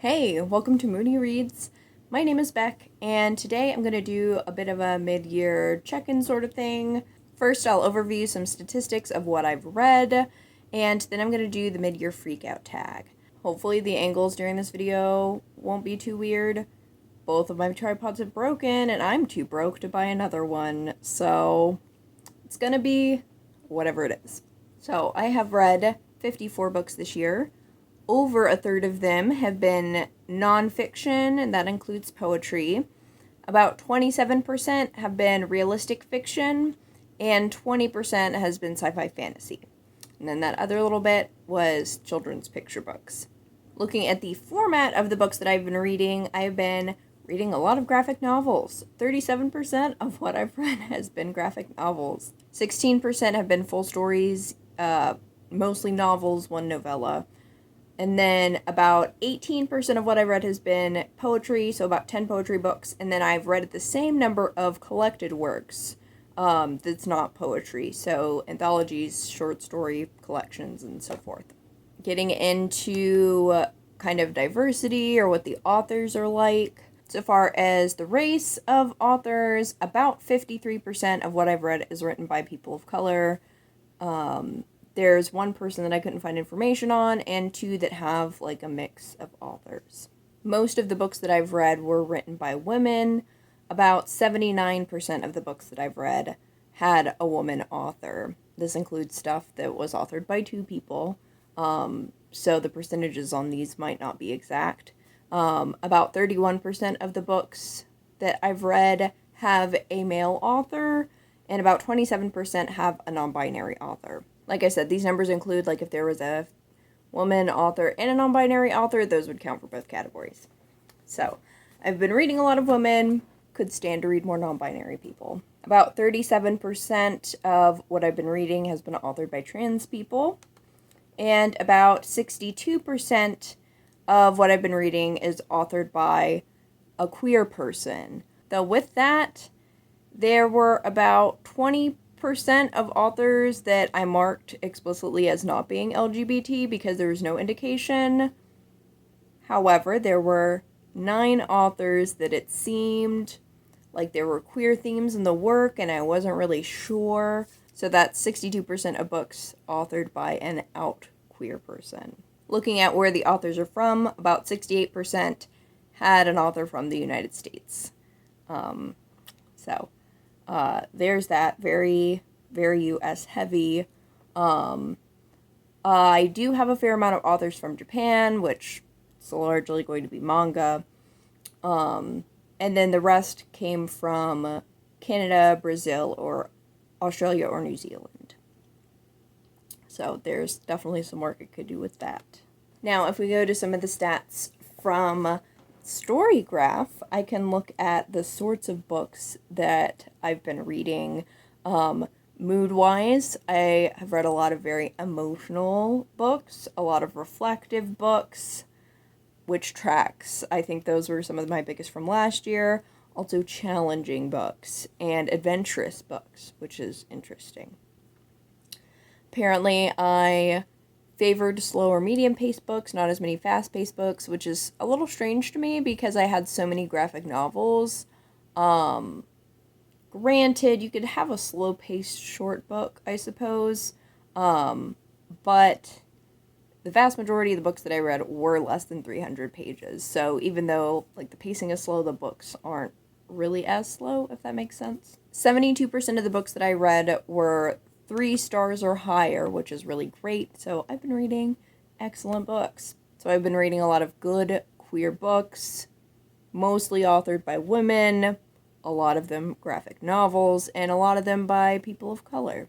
Hey, welcome to Moody Reads. My name is Beck, and today I'm going to do a bit of a mid-year check-in sort of thing. First, I'll overview some statistics of what I've read, and then I'm going to do the mid-year Freakout Tag. Hopefully the angles during this video won't be too weird. Both of my tripods have broken, and I'm too broke to buy another one, so it's going to be whatever it is. So, I have read 54 books this year. Over a third of them have been nonfiction, and that includes poetry. About 27% have been realistic fiction, and 20% has been sci-fi fantasy. And then that other little bit was children's picture books. Looking at the format of the books that I've been reading, I've been reading a lot of graphic novels. 37% of what I've read has been graphic novels. 16% have been full stories, mostly novels, one novella. And then about 18% of what I read has been poetry, so about 10 poetry books. And then I've read the same number of collected works that's not poetry, so anthologies, short story collections, and so forth. Getting into kind of diversity or what the authors are like. So far as the race of authors, about 53% of what I've read is written by people of color. There's one person that I couldn't find information on, and two that have like a mix of authors. Most of the books that I've read were written by women. About 79% of the books that I've read had a woman author. This includes stuff that was authored by two people, so the percentages on these might not be exact. About 31% of the books that I've read have a male author, and about 27% have a non-binary author. Like I said, these numbers include, like, if there was a woman author and a non-binary author, those would count for both categories. So, I've been reading a lot of women, could stand to read more non-binary people. About 37% of what I've been reading has been authored by trans people, and about 62% of what I've been reading is authored by a queer person. Though with that, there were about 20% of authors that I marked explicitly as not being LGBT because there was no indication. However, there were 9 authors that it seemed like there were queer themes in the work, and I wasn't really sure. So that's 62% of books authored by an out queer person. Looking at where the authors are from, about 68% had an author from the United States. There's that. Very, very US heavy. I do have a fair amount of authors from Japan, which is largely going to be manga. And then the rest came from Canada, Brazil, or Australia, or New Zealand. So there's definitely some work I could do with that. Now, if we go to some of the stats from Storygraph, I can look at the sorts of books that I've been reading. Mood-wise, I have read a lot of very emotional books, a lot of reflective books, which tracks. I think those were some of my biggest from last year. Also challenging books and adventurous books, which is interesting. Apparently, I favored slower medium-paced books, not as many fast-paced books, which is a little strange to me because I had so many graphic novels. Granted, you could have a slow-paced short book, I suppose, but the vast majority of the books that I read were less than 300 pages, so even though, like, the pacing is slow, the books aren't really as slow, if that makes sense. 72% of the books that I read were 3 stars or higher, which is really great. So I've been reading excellent books. So I've been reading a lot of good queer books, mostly authored by women, a lot of them graphic novels, and a lot of them by people of color.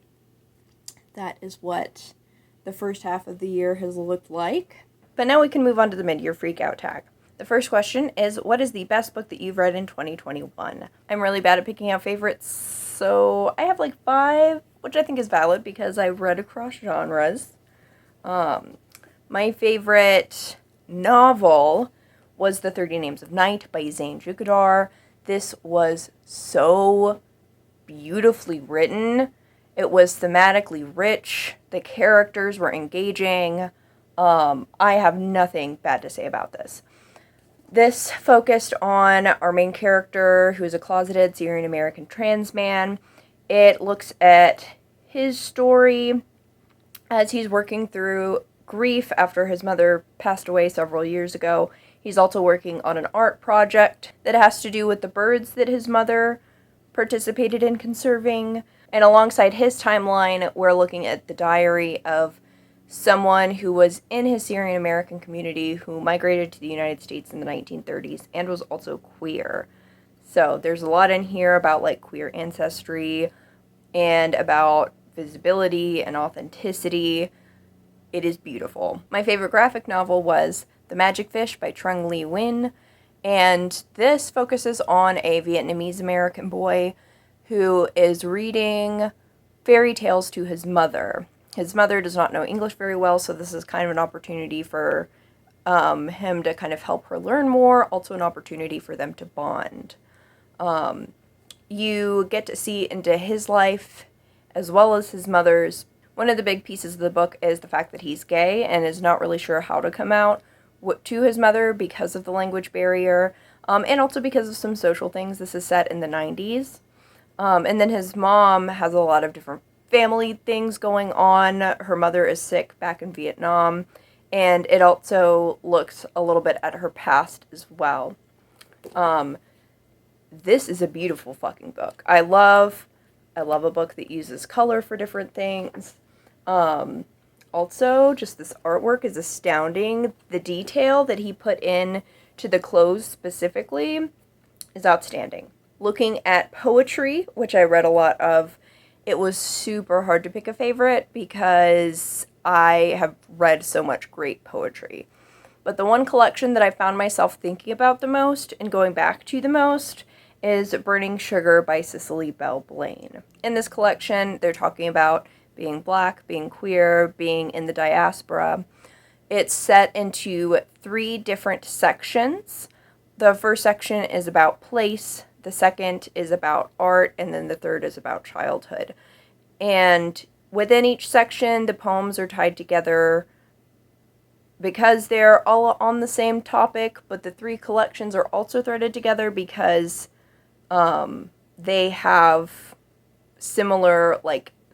That is what the first half of the year has looked like. But now we can move on to the mid-year Freakout Tag. The first question is, what is the best book that you've read in 2021? I'm really bad at picking out favorites, so I have like 5, which I think is valid because I've read across genres. My favorite novel was The 30 Names of Night by Zane Jukador. This was so beautifully written. It was thematically rich. The characters were engaging. I have nothing bad to say about this. This focused on our main character, who is a closeted Syrian American trans man. It looks at his story as he's working through grief after his mother passed away several years ago. He's also working on an art project that has to do with the birds that his mother participated in conserving. And alongside his timeline, we're looking at the diary of someone who was in his Syrian American community who migrated to the United States in the 1930s and was also queer. So there's a lot in here about like queer ancestry and about visibility and authenticity. It is beautiful. My favorite graphic novel was The Magic Fish by Trung Nguyen, and this focuses on a Vietnamese American boy who is reading fairy tales to his mother. His mother does not know English very well, so this is kind of an opportunity for him to kind of help her learn more, also an opportunity for them to bond. You get to see into his life as well as his mother's. One of the big pieces of the book is the fact that he's gay and is not really sure how to come out to his mother because of the language barrier, and also because of some social things. This is set in the 90s. And then his mom has a lot of different family things going on. Her mother is sick back in Vietnam, and it also looks a little bit at her past as well. This is a beautiful fucking book. I love a book that uses color for different things. Also, just this artwork is astounding. The detail that he put in to the clothes specifically is outstanding. Looking at poetry, which I read a lot of, it was super hard to pick a favorite because I have read so much great poetry. But the one collection that I found myself thinking about the most and going back to the most is Burning Sugar by Cecily Blaine. In this collection, they're talking about being black, being queer, being in the diaspora. It's set into 3 different sections. The first section is about place, the second is about art, and then the third is about childhood. And within each section, the poems are tied together because they're all on the same topic, but the 3 collections are also threaded together because they have similar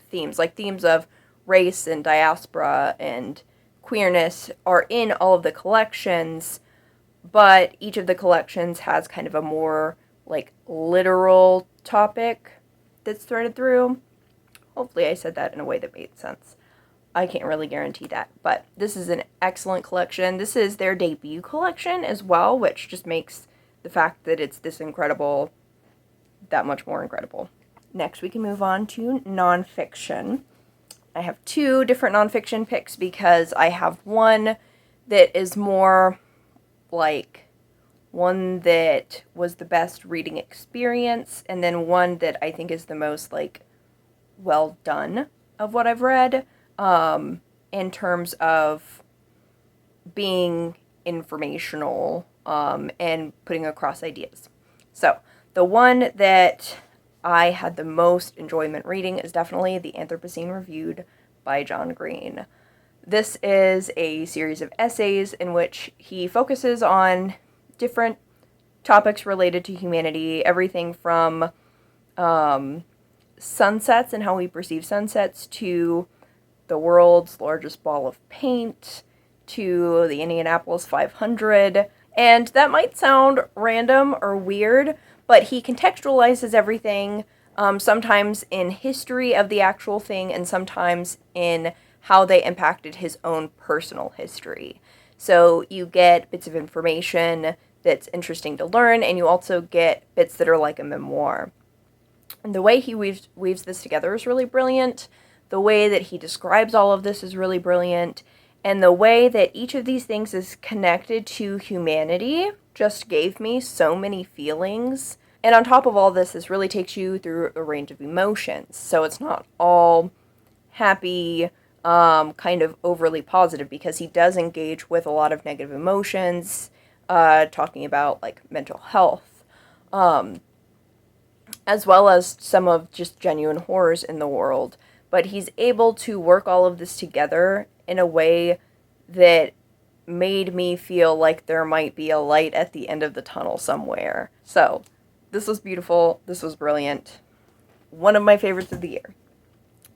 themes of race and diaspora and queerness are in all of the collections, but each of the collections has kind of a more literal topic that's threaded through. Hopefully I said that in a way that made sense. I can't really guarantee that, but this is an excellent collection. This is their debut collection as well, which just makes the fact that it's this incredible that much more incredible. Next, we can move on to nonfiction. I have 2 different nonfiction picks because I have one that is more one that was the best reading experience, and then one that I think is the most well done of what I've read, in terms of being informational, and putting across ideas. So, the one that I had the most enjoyment reading is definitely The Anthropocene Reviewed by John Green. This is a series of essays in which he focuses on different topics related to humanity, everything from sunsets and how we perceive sunsets to the world's largest ball of paint to the Indianapolis 500. And that might sound random or weird, but he contextualizes everything, sometimes in history of the actual thing and sometimes in how they impacted his own personal history. So you get bits of information that's interesting to learn, and you also get bits that are like a memoir. And the way he weaves this together is really brilliant. The way that he describes all of this is really brilliant. And the way that each of these things is connected to humanity just gave me so many feelings. And on top of all this really takes you through a range of emotions. So it's not all happy, kind of overly positive, because he does engage with a lot of negative emotions, talking about mental health, as well as some of just genuine horrors in the world. But he's able to work all of this together in a way that made me feel like there might be a light at the end of the tunnel somewhere. So, this was beautiful. This was brilliant. One of my favorites of the year.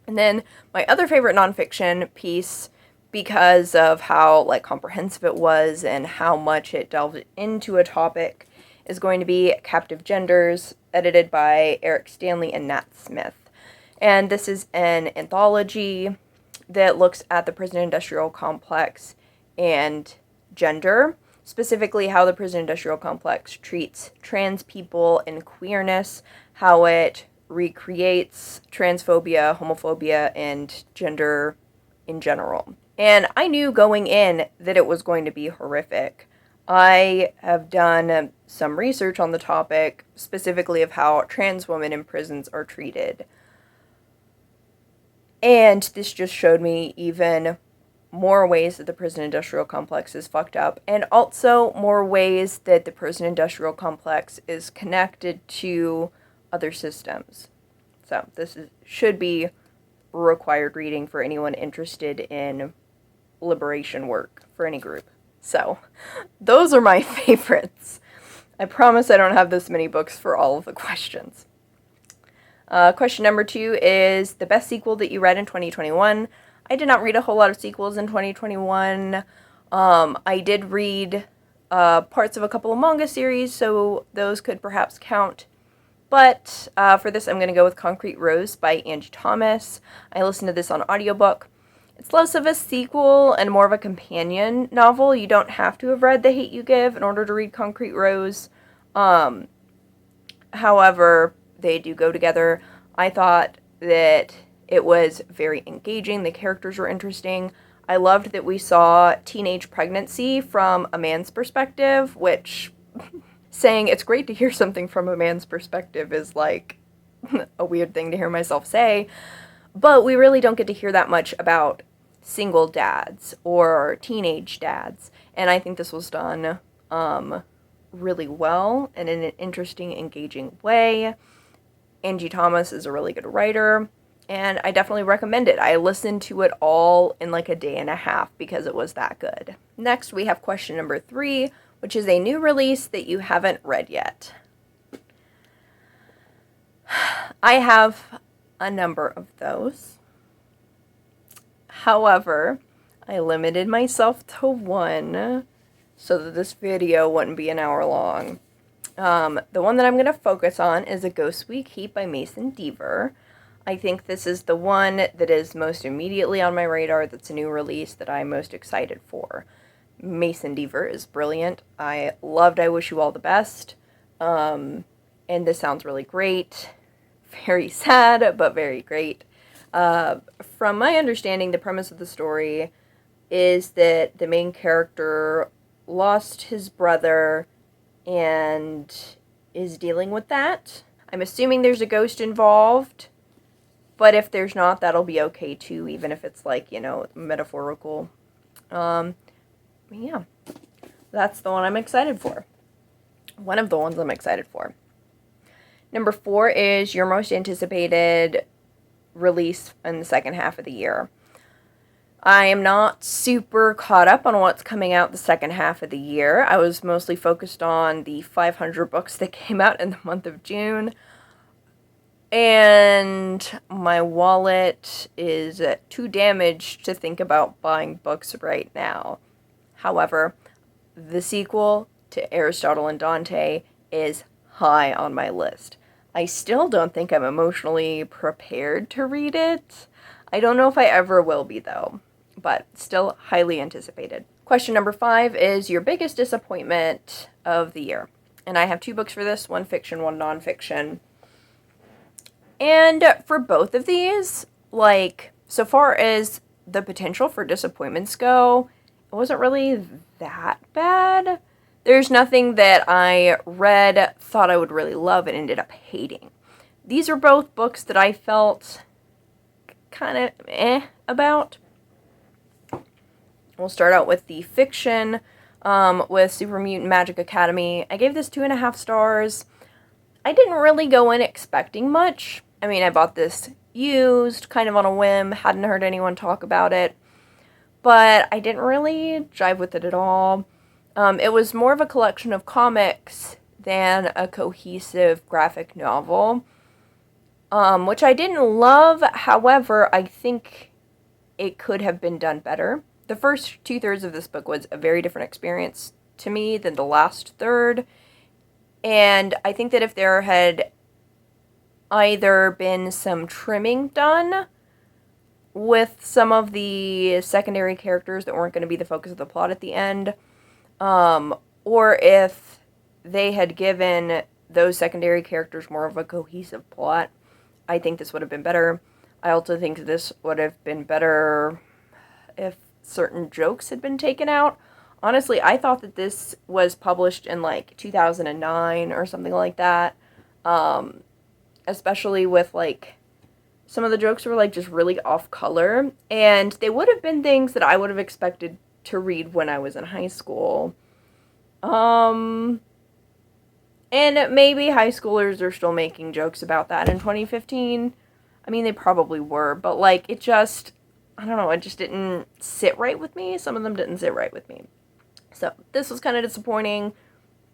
And then my other favorite nonfiction piece, because of how like comprehensive it was and how much it delved into a topic, is going to be Captive Genders, edited by Eric Stanley and Nat Smith. And this is an anthology that looks at the prison industrial complex and gender, specifically how the prison industrial complex treats trans people and queerness, how it recreates transphobia, homophobia, and gender in general. And I knew going in that it was going to be horrific. I have done some research on the topic, specifically of how trans women in prisons are treated. And this just showed me even more ways that the prison industrial complex is fucked up, and also more ways that the prison industrial complex is connected to other systems. So should be required reading for anyone interested in liberation work for any group. So, those are my favorites. I promise I don't have this many books for all of the questions. Question number 2 is the best sequel that you read in 2021. I did not read a whole lot of sequels in 2021. I did read parts of a couple of manga series, so those could perhaps count. But for this, I'm going to go with Concrete Rose by Angie Thomas. I listened to this on audiobook. It's less of a sequel and more of a companion novel. You don't have to have read The Hate You Give in order to read Concrete Rose. However, they do go together. I thought that it was very engaging. The characters were interesting. I loved that we saw teenage pregnancy from a man's perspective, which saying it's great to hear something from a man's perspective is like a weird thing to hear myself say. But we really don't get to hear that much about single dads or teenage dads. And I think this was done really well and in an interesting, engaging way. Angie Thomas is a really good writer, and I definitely recommend it. I listened to it all in like a day and a half because it was that good. Next, we have question number 3, which is a new release that you haven't read yet. I have a number of those. However, I limited myself to one so that this video wouldn't be an hour long. The one that I'm going to focus on is A Ghost We Keep by Mason Deaver. I think this is the one that is most immediately on my radar that's a new release that I'm most excited for. Mason Deaver is brilliant. I loved I Wish You All the Best. And this sounds really great. Very sad, but very great. From my understanding, the premise of the story is that the main character lost his brother and is dealing with that. I'm assuming there's a ghost involved, but if there's not, that'll be okay too, even if it's like, metaphorical. Yeah, that's the one I'm excited for. One of the ones I'm excited for. Number 4 is your most anticipated release in the second half of the year. I am not super caught up on what's coming out the second half of the year. I was mostly focused on the 500 books that came out in the month of June. And my wallet is too damaged to think about buying books right now. However, the sequel to Aristotle and Dante is high on my list. I still don't think I'm emotionally prepared to read it. I don't know if I ever will be, though, but still highly anticipated. Question number 5 is your biggest disappointment of the year. And I have 2 books for this, one fiction, one nonfiction. And for both of these, so far as the potential for disappointments go, it wasn't really that bad. There's nothing that I read, thought I would really love, and ended up hating. These are both books that I felt kind of about. We'll start out with the fiction, with Super Mutant Magic Academy. I gave this 2.5 stars. I didn't really go in expecting much. I bought this used, kind of on a whim, hadn't heard anyone talk about it. but I didn't really jive with it at all. It was more of a collection of comics than a cohesive graphic novel, which I didn't love. However, I think it could have been done better. The first 2/3 of this book was a very different experience to me than the last third, and I think that if there had either been some trimming done with some of the secondary characters that weren't going to be the focus of the plot at the end, or if they had given those secondary characters more of a cohesive plot, I think this would have been better. I also think this would have been better if certain jokes had been taken out. Honestly, I thought that this was published in like 2009 or something like that. Especially with like some of the jokes were like just really off color, and they would have been things that I would have expected to read when I was in high school. And maybe high schoolers are still making jokes about that in 2015. I mean, they probably were, but like it just, I don't know, it just didn't sit right with me. Some of them didn't sit right with me. So this was kind of disappointing.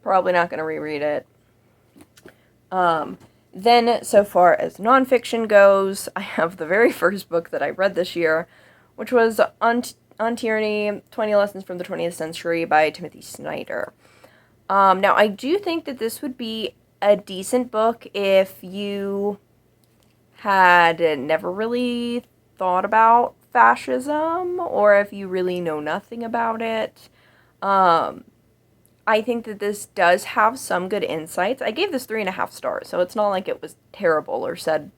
Probably not going to reread it. Then, so far as nonfiction goes, I have the very first book that I read this year, which was On Tyranny, 20 Lessons from the 20th Century by Timothy Snyder. Now, I do think that this would be a decent book if you had never really thought about fascism, or if you really know nothing about it. I think that this does have some good insights. I gave this 3.5 stars, so it's not like it was terrible or said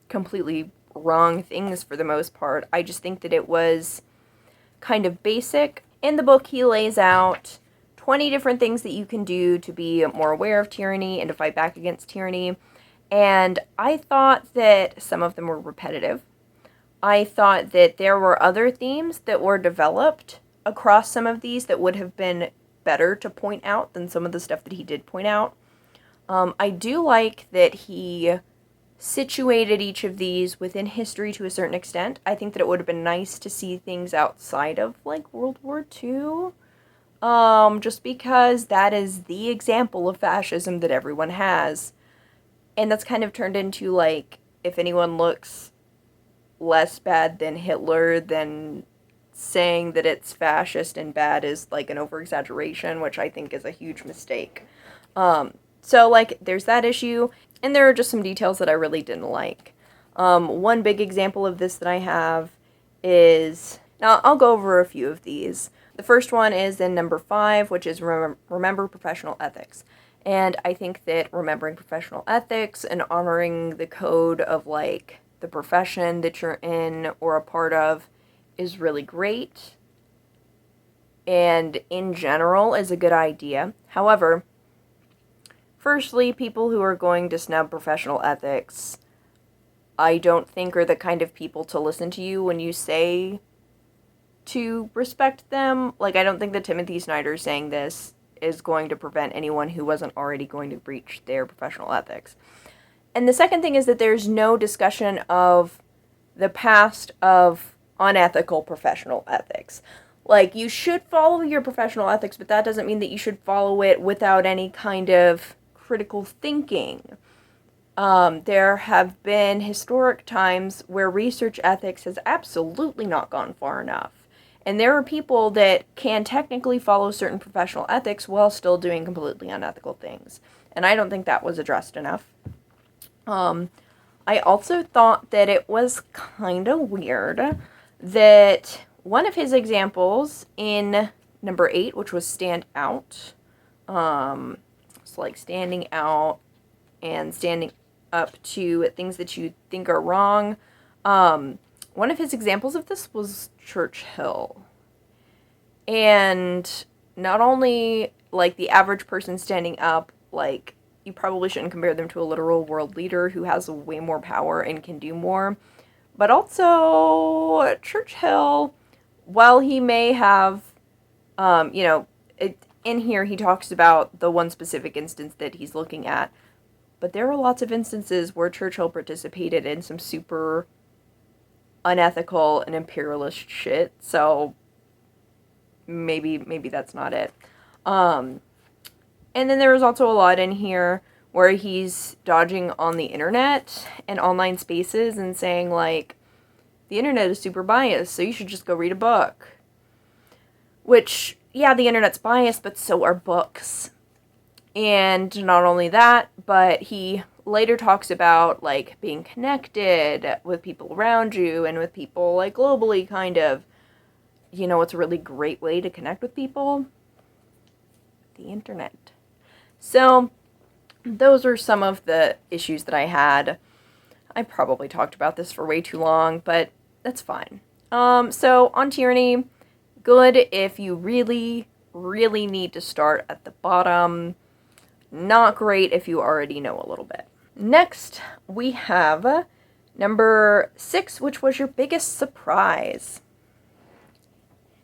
completely wrong things for the most part. I just think that it was kind of basic. In the book, he lays out 20 different things that you can do to be more aware of tyranny and to fight back against tyranny. And I thought that some of them were repetitive. I thought that there were other themes that were developed across some of these that would have been better to point out than some of the stuff that he did point out. I do like that he situated each of these within history to a certain extent. I think that it would have been nice to see things outside of, like, World War II. Just because that is the example of fascism that everyone has. And that's kind of turned into, like, if anyone looks less bad than Hitler, then saying that it's fascist and bad is like an over-exaggeration, which I think is a huge mistake. So like there's that issue, and there are just some details that I really didn't like. One big example of this that I have is, now I'll go over a few of these. The first one is in number 5, which is remember professional ethics. And I think that remembering professional ethics and honoring the code of like the profession that you're in or a part of is really great, and in general is a good idea. However, firstly, people who are going to snub professional ethics, I don't think are the kind of people to listen to you when you say to respect them. Like, I don't think that Timothy Snyder saying this is going to prevent anyone who wasn't already going to breach their professional ethics. And the second thing is that there's no discussion of the past of unethical professional ethics. Like, you should follow your professional ethics, but that doesn't mean that you should follow it without any kind of critical thinking. There have been historic times where research ethics has absolutely not gone far enough. And there are people that can technically follow certain professional ethics while still doing completely unethical things. And I don't think that was addressed enough. I also thought that it was kind of weird that one of his examples in number 8, which was stand out, it's like standing out and standing up to things that you think are wrong. One of his examples of this was Churchill. And not only, like, the average person standing up, like, you probably shouldn't compare them to a literal world leader who has way more power and can do more. But also, Churchill, while he may have, in here he talks about the one specific instance that he's looking at, but there are lots of instances where Churchill participated in some super unethical and imperialist shit, so maybe that's not it. And then there was also a lot in here where he's dodging on the internet and online spaces and saying, like, the internet is super biased, so you should just go read a book. Which, yeah, the internet's biased, but so are books. And not only that, but he later talks about, like, being connected with people around you and with people, like, globally, kind of. You know what's a really great way to connect with people? The internet. So, those are some of the issues that I had. I probably talked about this for way too long, but that's fine. So, on Tyranny, good if you really, really need to start at the bottom. Not great if you already know a little bit. Next, we have number 6, which was your biggest surprise.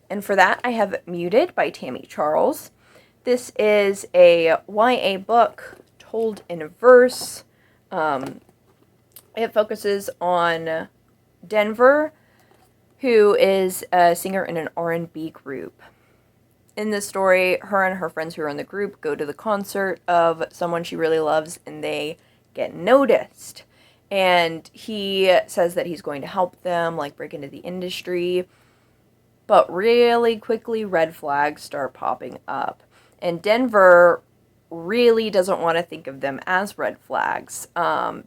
And for that, I have Muted by Tammy Charles. This is a YA book told in verse. It focuses on Denver, who is a singer in an R&B group. In this story, her and her friends who are in the group go to the concert of someone she really loves, and they get noticed. And he says that he's going to help them, like, break into the industry. But really quickly, red flags start popping up. And Denver really doesn't want to think of them as red flags,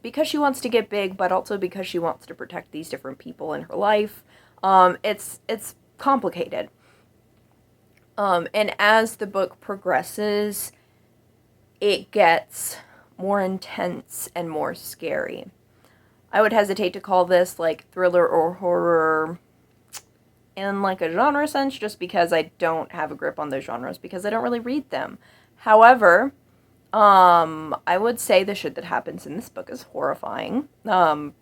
because she wants to get big, but also because she wants to protect these different people in her life. It's complicated. And as the book progresses, it gets more intense and more scary. I would hesitate to call this, like, thriller or horror in, like, a genre sense, just because I don't have a grip on those genres, because I don't really read them. However, I would say the shit that happens in this book is horrifying,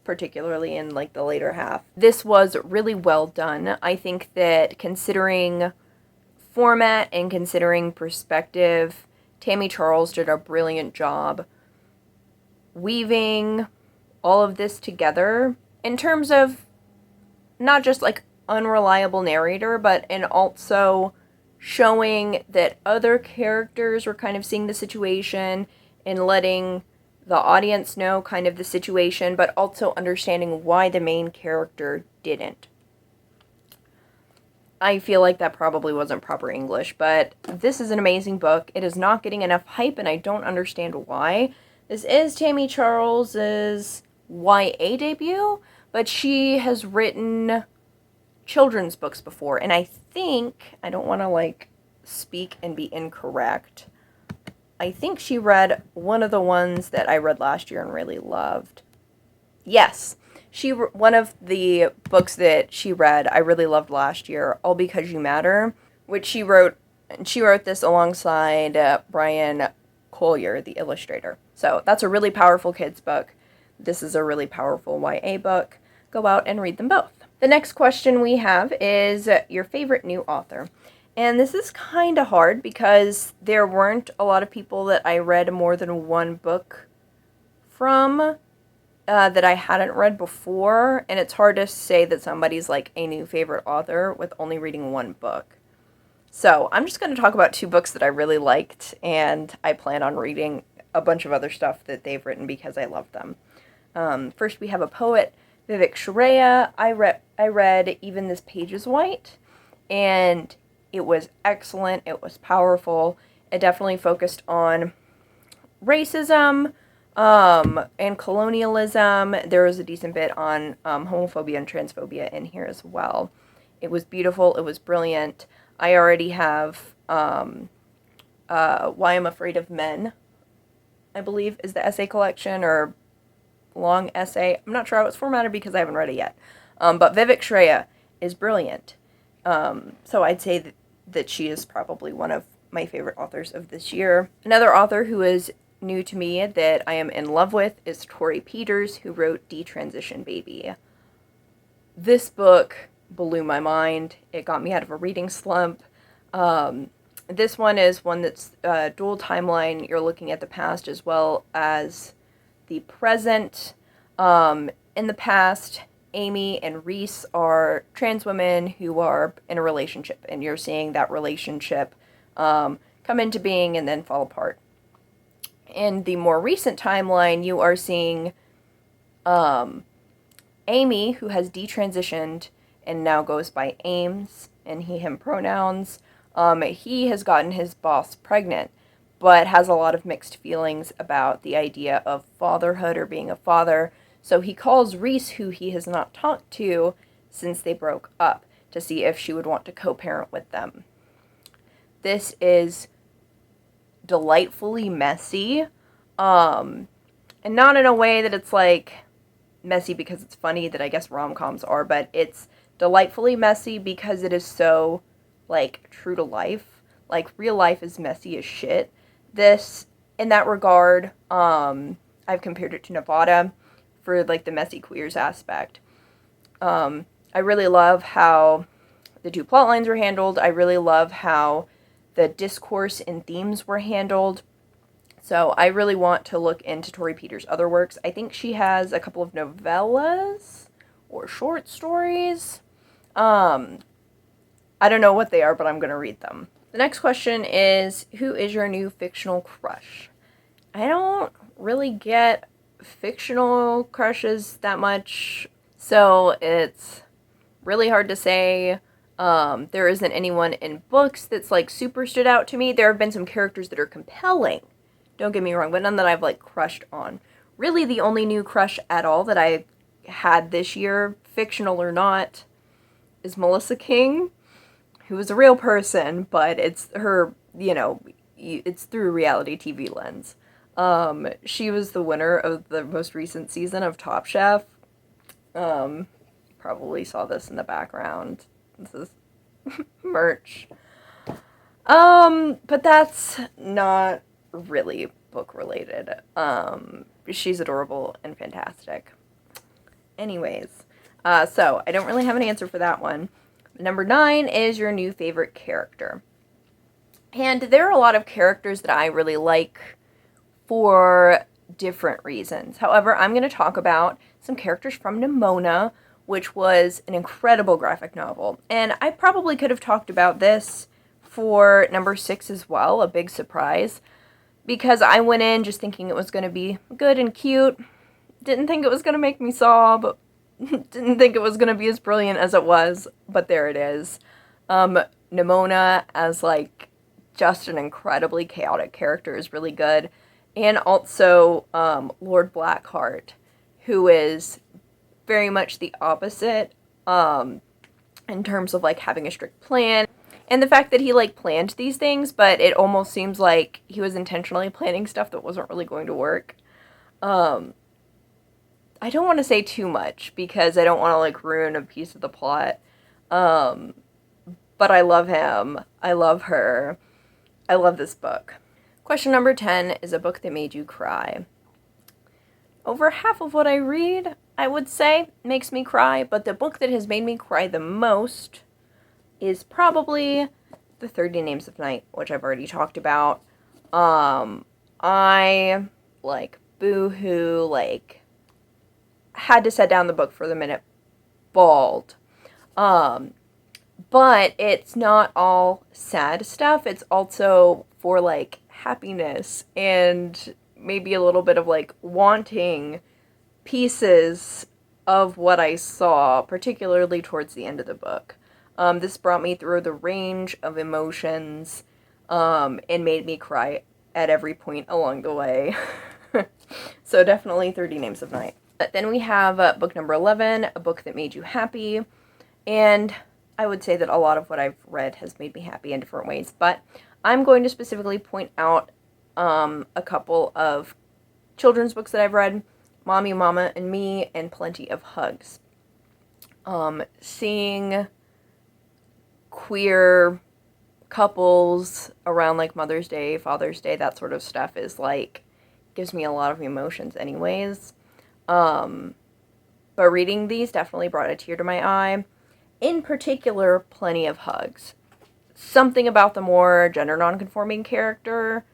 particularly in, like, the later half. This was really well done. I think that considering format and considering perspective, Tammy Charles did a brilliant job weaving all of this together in terms of not just, like, unreliable narrator, but in also showing that other characters were kind of seeing the situation and letting the audience know kind of the situation, but also understanding why the main character didn't. I feel like that probably wasn't proper English, but this is an amazing book. It is not getting enough hype, and I don't understand why. This is Tammy Charles's YA debut, but she has written children's books before, and I think, I don't want to, like, speak and be incorrect, I think she read one of the ones that I read last year and really loved. Yes, one of the books that she read I really loved last year, All Because You Matter, which she wrote this alongside Brian Collier, the illustrator. So that's a really powerful kids book. This is a really powerful YA book. Go out and read them both. The next question we have is your favorite new author. And this is kind of hard because there weren't a lot of people that I read more than one book from that I hadn't read before. And it's hard to say that somebody's, like, a new favorite author with only reading one book. So I'm just going to talk about 2 books that I really liked, and I plan on reading a bunch of other stuff that they've written because I love them. First, we have a poet, Vivek Sharaya. I read Even This Page is White, and it was excellent. It was powerful. It definitely focused on racism and colonialism. There was a decent bit on homophobia and transphobia in here as well. It was beautiful. It was brilliant. I already have Why I'm Afraid of Men, I believe, is the essay collection, or long essay. I'm not sure how it's formatted because I haven't read it yet. But Vivek Sharaya is brilliant. So I'd say that she is probably one of my favorite authors of this year. Another author who is new to me that I am in love with is Tori Peters, who wrote Detransition Baby. This book blew my mind. It got me out of a reading slump. This one is one that's dual timeline. You're looking at the past as well as the present. In the past, Amy and Reese are trans women who are in a relationship, and you're seeing that relationship come into being and then fall apart. In the more recent timeline, you are seeing Amy, who has detransitioned and now goes by Ames and he, him pronouns. He has gotten his boss pregnant, but has a lot of mixed feelings about the idea of fatherhood or being a father. So he calls Reese, who he has not talked to since they broke up, to see if she would want to co-parent with them. This is delightfully messy, and not in a way that it's like messy because it's funny, that I guess rom-coms are, but it's delightfully messy because it is so, like, true to life. Like, real life is messy as shit. This, in that regard, I've compared it to Nevada for, like, the messy queers aspect. I really love how the two plot lines were handled. I really love how the discourse and themes were handled. So I really want to look into Tori Peters' other works. I think she has a couple of novellas or short stories. I don't know what they are, but I'm going to read them. The next question is, who is your new fictional crush? I don't really get fictional crushes that much, so it's really hard to say. There isn't anyone in books that's, like, super stood out to me. There have been some characters that are compelling, don't get me wrong, but none that I've, like, crushed on. Really, the only new crush at all that I had this year, fictional or not, is Melissa King, who is a real person, but it's her, you know, it's through a reality TV lens. She was the winner of the most recent season of Top Chef. Probably saw this in the background. This is merch. But that's not really book related. She's adorable and fantastic. Anyways, so I don't really have an answer for that one. Number 9 is your new favorite character. And there are a lot of characters that I really like for different reasons. However, I'm going to talk about some characters from Nimona, which was an incredible graphic novel. And I probably could have talked about this for number 6 as well, a big surprise, because I went in just thinking it was going to be good and cute. Didn't think it was going to make me sob. Didn't think it was going to be as brilliant as it was, but there it is. Nimona as, like, just an incredibly chaotic character is really good. And also, Lord Blackheart, who is very much the opposite, in terms of, like, having a strict plan. And the fact that he, like, planned these things, but it almost seems like he was intentionally planning stuff that wasn't really going to work. I don't want to say too much, because I don't want to, like, ruin a piece of the plot. But I love him. I love her. I love this book. Question number 10 is a book that made you cry. Over half of what I read, I would say, makes me cry, but the book that has made me cry the most is probably The 30 Names of Night, which I've already talked about. I, like, boo-hoo, like, had to set down the book for the minute, bawled. But it's not all sad stuff. It's also for, like, happiness and maybe a little bit of, like, wanting pieces of what I saw, particularly towards the end of the book. This brought me through the range of emotions, and made me cry at every point along the way. So definitely 30 Names of Night. But then we have book number 11, a book that made you happy. And I would say that a lot of what I've read has made me happy in different ways. But I'm going to specifically point out a couple of children's books that I've read. Mommy, Mama, and Me, and Plenty of Hugs. Seeing queer couples around, like, Mother's Day, Father's Day, that sort of stuff is, like, gives me a lot of emotions anyways. But reading these definitely brought a tear to my eye. In particular, Plenty of Hugs. Something about the more gender nonconforming character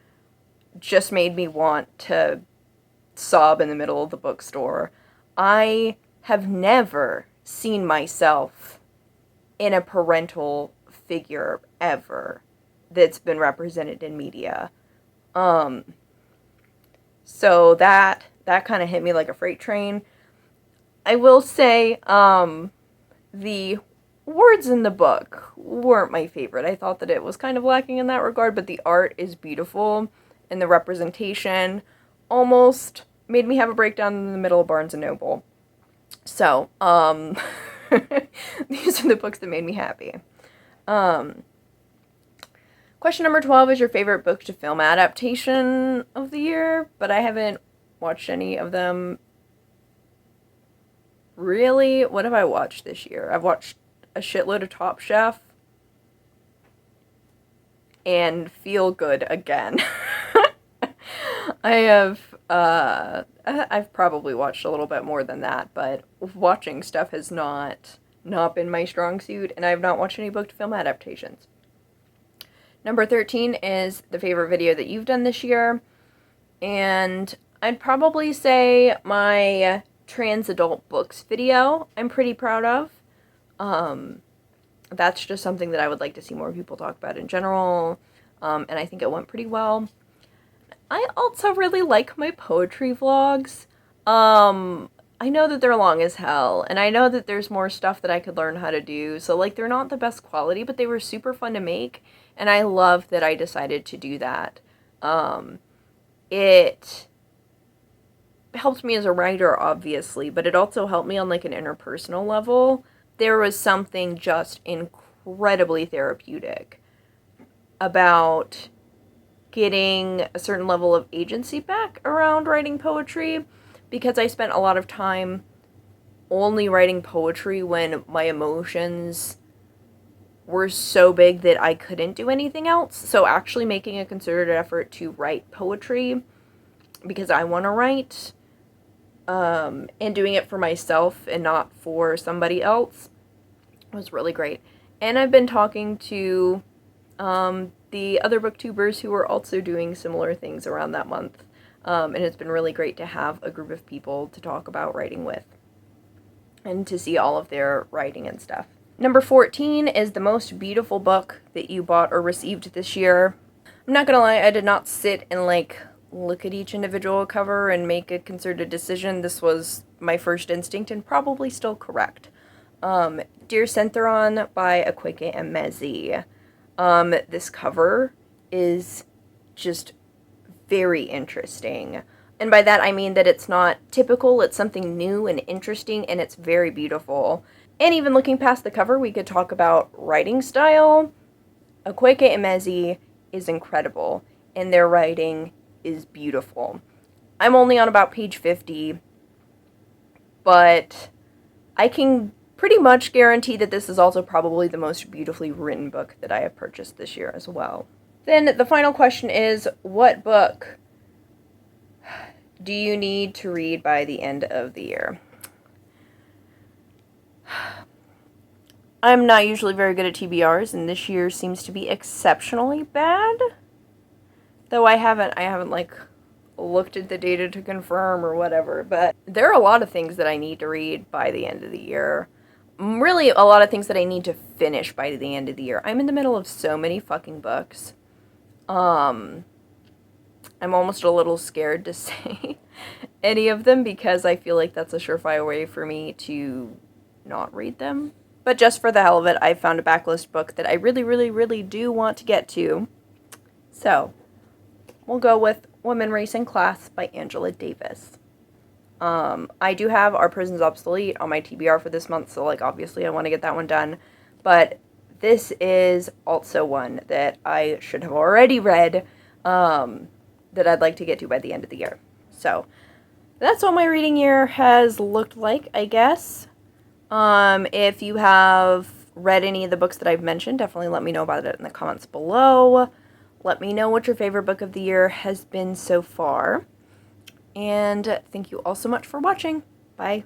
just made me want to sob in the middle of the bookstore. I have never seen myself in a parental figure ever that's been represented in media. So that kind of hit me like a freight train. I will say, the words in the book weren't my favorite. I thought that it was kind of lacking in that regard, but the art is beautiful, and the representation almost made me have a breakdown in the middle of Barnes & Noble. So, these are the books that made me happy. Question number 12 is your favorite book to film adaptation of the year, but I haven't watched any of them. Really? What have I watched this year? I've watched a shitload of Top Chef and Feel Good again. I've probably watched a little bit more than that, but watching stuff has not been my strong suit, and I have not watched any book to film adaptations. Number 13 is the favorite video that you've done this year, and I'd probably say my trans adult books video I'm pretty proud of. That's just something that I would like to see more people talk about in general, and I think it went pretty well. I also really like my poetry vlogs. I know that they're long as hell, and I know that there's more stuff that I could learn how to do, so, like, they're not the best quality, but they were super fun to make, and I love that I decided to do that. It helped me as a writer, obviously, but it also helped me on, like, an interpersonal level. There was something just incredibly therapeutic about getting a certain level of agency back around writing poetry, because I spent a lot of time only writing poetry when my emotions were so big that I couldn't do anything else. So actually making a concerted effort to write poetry because I want to write, and doing it for myself and not for somebody else was really great. And I've been talking to the other booktubers who are also doing similar things around that month. And it's been really great to have a group of people to talk about writing with and to see all of their writing and stuff. Number 14 is the most beautiful book that you bought or received this year. I'm not gonna lie, I did not sit and, like, look at each individual cover and make a concerted decision. This was my first instinct and probably still correct. Dear Syntheron by Akweke Emezi. This cover is just very interesting. And by that I mean that it's not typical, it's something new and interesting, and it's very beautiful. And even looking past the cover, we could talk about writing style. Akweke Emezi is incredible, and their writing is beautiful. I'm only on about page 50, but I can pretty much guarantee that this is also probably the most beautifully written book that I have purchased this year as well. Then the final question is, what book do you need to read by the end of the year? I'm not usually very good at TBRs, and this year seems to be exceptionally bad. Though I haven't like looked at the data to confirm or whatever, but there are a lot of things that I need to read by the end of the year. Really, a lot of things that I need to finish by the end of the year. I'm in the middle of so many fucking books. I'm almost a little scared to say any of them because I feel like that's a surefire way for me to not read them. But just for the hell of it, I found a backlist book that I really, really, really do want to get to. So, we'll go with Women Racing Class by Angela Davis. I do have Our Prison's Obsolete on my TBR for this month, so, like, obviously I want to get that one done. But this is also one that I should have already read, that I'd like to get to by the end of the year. So, that's what my reading year has looked like, I guess. If you have read any of the books that I've mentioned, definitely let me know about it in the comments below. Let me know what your favorite book of the year has been so far. And thank you all so much for watching. Bye.